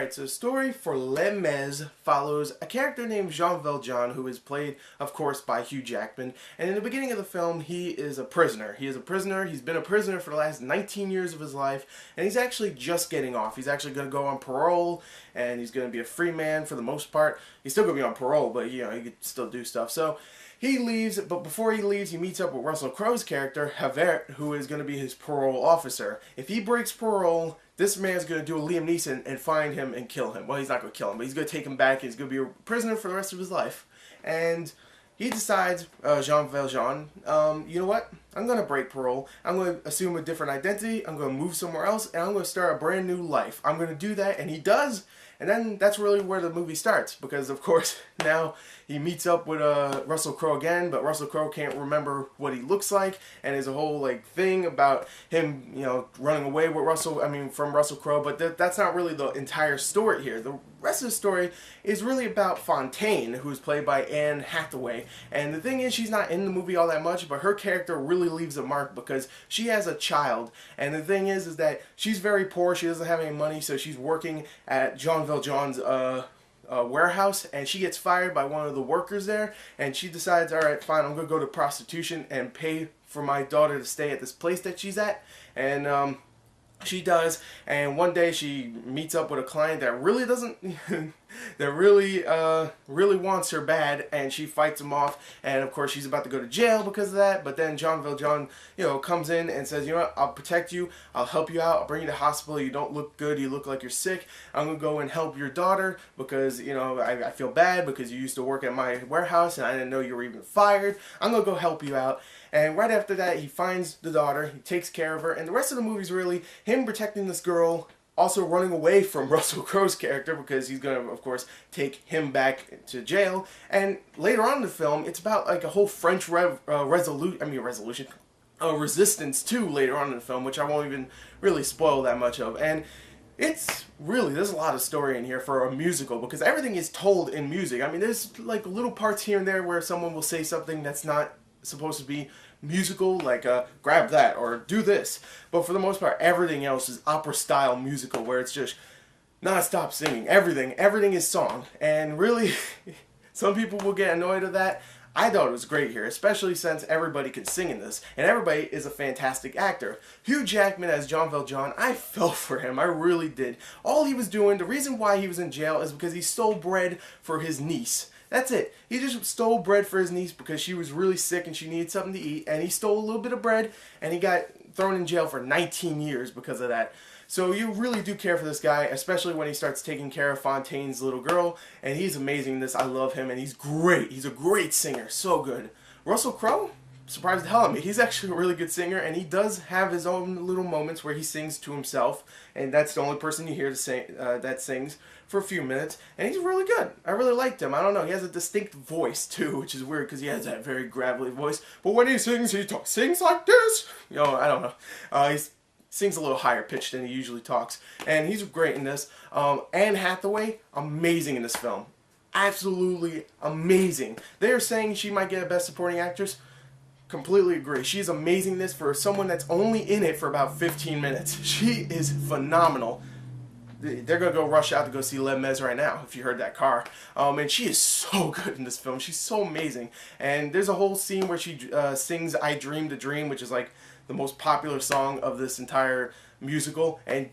Alright, so the story for Les Mis follows a character named Jean Valjean, who is played, of course, by Hugh Jackman. And in the beginning of the film, he is a prisoner. He is a prisoner. He's been a prisoner for the last 19 years of his life, and he's actually just getting off. He's actually going to go on parole, and he's going to be a free man for the most part. He's still going to be on parole, but, you know, he could still do stuff. So he leaves, but before he leaves, he meets up with Russell Crowe's character, Javert, who is going to be his parole officer. If he breaks parole, this man's going to do a Liam Neeson and find him and kill him. Well, he's not going to kill him, but he's going to take him back. He's going to be a prisoner for the rest of his life. And he decides, Jean Valjean, you know what? I'm going to break parole. I'm going to assume a different identity. I'm going to move somewhere else, and I'm going to start a brand new life. I'm going to do that, and he does. And then that's really where the movie starts, because of course now he meets up with Russell Crowe again, but Russell Crowe can't remember what he looks like, and there's a whole like thing about him, you know, running away with from Russell Crowe. But that's not really the entire story here. The rest of the story is really about Fontaine, who's played by Anne Hathaway. And the thing is, she's not in the movie all that much, but her character really leaves a mark because she has a child. And the thing is that she's very poor. She doesn't have any money, so she's working at Jean Valjean's warehouse, and she gets fired by one of the workers there, and she decides, alright, fine, I'm going to go to prostitution and pay for my daughter to stay at this place that she's at. And she does, and one day she meets up with a client that really doesn't, that really wants her bad, and she fights him off, and of course she's about to go to jail because of that. But then Jean Valjean, you know, comes in and says, you know what, I'll protect you, I'll help you out, I'll bring you to the hospital, you don't look good, you look like you're sick, I'm gonna go and help your daughter because, you know, I feel bad because you used to work at my warehouse and I didn't know you were even fired, I'm gonna go help you out. And right after that, he finds the daughter, he takes care of her, and the rest of the movie is really him protecting this girl, also running away from Russell Crowe's character because he's going to, of course, take him back to jail. And later on in the film, it's about like a whole French resistance too later on in the film, which I won't even really spoil that much of. And it's really, there's a lot of story in here for a musical because everything is told in music. I mean, there's like little parts here and there where someone will say something that's not supposed to be musical, like grab that or do this, but for the most part everything else is opera style musical where it's just non-stop singing. Everything is song, and really some people will get annoyed at that. I thought it was great here, especially since everybody can sing in this, and everybody is a fantastic actor. Hugh Jackman as Jean Valjean, I fell for him, I really did. All he was doing, the reason why he was in jail is because he stole bread for his niece. That's it. He just stole bread for his niece because she was really sick and she needed something to eat, and he stole a little bit of bread, and he got thrown in jail for 19 years because of that. So you really do care for this guy, especially when he starts taking care of Fontaine's little girl, and he's amazing in this. I love him, and he's great. He's a great singer. So good. Russell Crowe? Surprised the hell out of me. He's actually a really good singer, and he does have his own little moments where he sings to himself, and that's the only person you hear to sing, that sings for a few minutes, and he's really good. I really liked him. I don't know, he has a distinct voice too, which is weird because he has that very gravelly voice, but when he sings, he sings like this. You know, I don't know. He sings a little higher pitched than he usually talks, and he's great in this. Anne Hathaway, amazing in this film. Absolutely amazing. They're saying she might get a Best Supporting Actress. Completely agree. She's amazing in this for someone that's only in it for about 15 minutes. She is phenomenal. They're going to go rush out to go see Les Mis right now, if you heard that car. And she is so good in this film. She's so amazing. And there's a whole scene where she sings I Dreamed a Dream, which is like the most popular song of this entire musical. And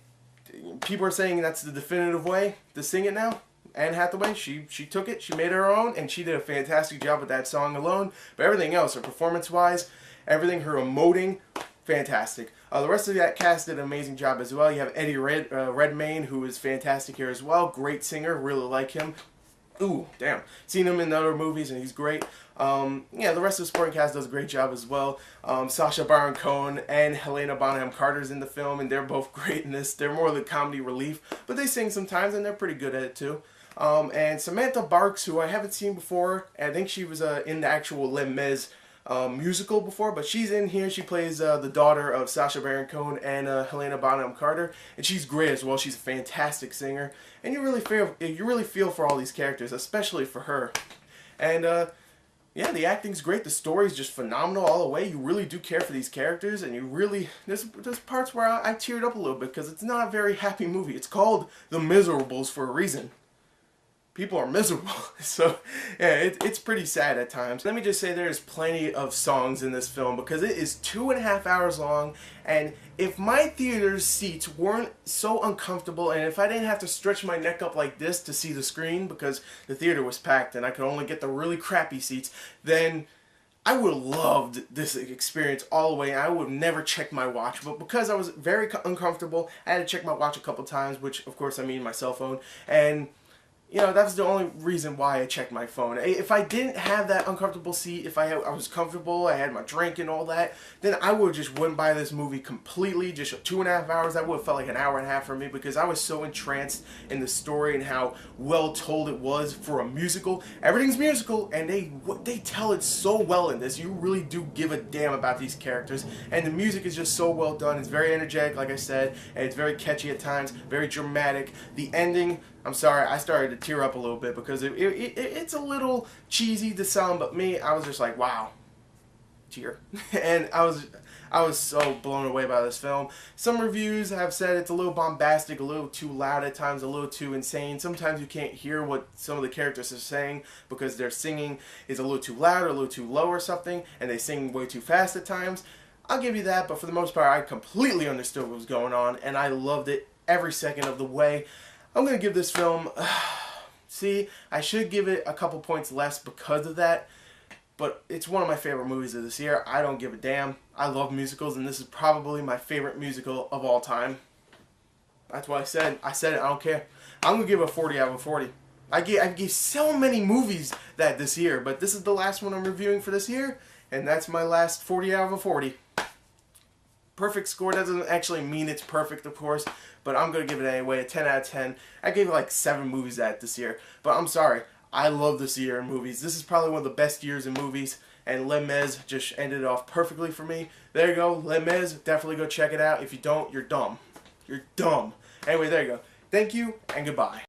people are saying that's the definitive way to sing it now. Anne Hathaway, she took it, she made it her own, and she did a fantastic job with that song alone. But everything else, her performance-wise, everything, her emoting, fantastic. The rest of that cast did an amazing job as well. You have Eddie Redmayne, who is fantastic here as well. Great singer, really like him. Ooh, damn. Seen him in other movies, and he's great. Yeah, the rest of the supporting cast does a great job as well. Sacha Baron Cohen and Helena Bonham Carter's in the film, and they're both great in this. They're more the comedy relief, but they sing sometimes, and they're pretty good at it too. And Samantha Barks, who I haven't seen before, I think she was in the actual Les Mis musical before, but she's in here. She plays the daughter of Sacha Baron Cohen and Helena Bonham Carter, and she's great as well. She's a fantastic singer, and you really feel for all these characters, especially for her. And Yeah, the acting's great. The story's just phenomenal all the way. You really do care for these characters, and you really there's parts where I teared up a little bit because it's not a very happy movie. It's called The Miserables for a reason. People are miserable. So, yeah, it's pretty sad at times. Let me just say there's plenty of songs in this film because it is 2.5 hours long, and if my theater's seats weren't so uncomfortable and if I didn't have to stretch my neck up like this to see the screen because the theater was packed and I could only get the really crappy seats, then I would have loved this experience all the way, and I would have never checked my watch. But because I was very uncomfortable, I had to check my watch a couple times, which of course I mean my cell phone, and you know, that's the only reason why I checked my phone. If I didn't have that uncomfortable seat, if I was comfortable, I had my drink and all that, then I would have just went by this movie completely, just 2.5 hours. That would have felt like an hour and a half for me because I was so entranced in the story and how well told it was for a musical. Everything's musical, and they tell it so well in this. You really do give a damn about these characters, and the music is just so well done. It's very energetic, like I said, and it's very catchy at times, very dramatic. The ending, I'm sorry, I started to tear up a little bit because it's a little cheesy to some, but me, I was just like, wow, tear. And I was so blown away by this film. Some reviews have said it's a little bombastic, a little too loud at times, a little too insane. Sometimes you can't hear what some of the characters are saying because their singing is a little too loud or a little too low or something, and they sing way too fast at times. I'll give you that, but for the most part, I completely understood what was going on, and I loved it every second of the way. I'm going to give this film, see, I should give it a couple points less because of that, but it's one of my favorite movies of this year. I don't give a damn. I love musicals, and this is probably my favorite musical of all time. That's what I said. I said it, I don't care. I'm going to give it a 40 out of 40. I gave so many movies that this year, but this is the last one I'm reviewing for this year, and that's my last 40 out of 40. Perfect score doesn't actually mean it's perfect, of course, but I'm going to give it anyway, a 10 out of 10. I gave it like 7 movies at this year, but I'm sorry. I love this year in movies. This is probably one of the best years in movies, and Les Mis just ended it off perfectly for me. There you go, Les Mis. Definitely go check it out. If you don't, you're dumb. You're dumb. Anyway, there you go. Thank you, and goodbye.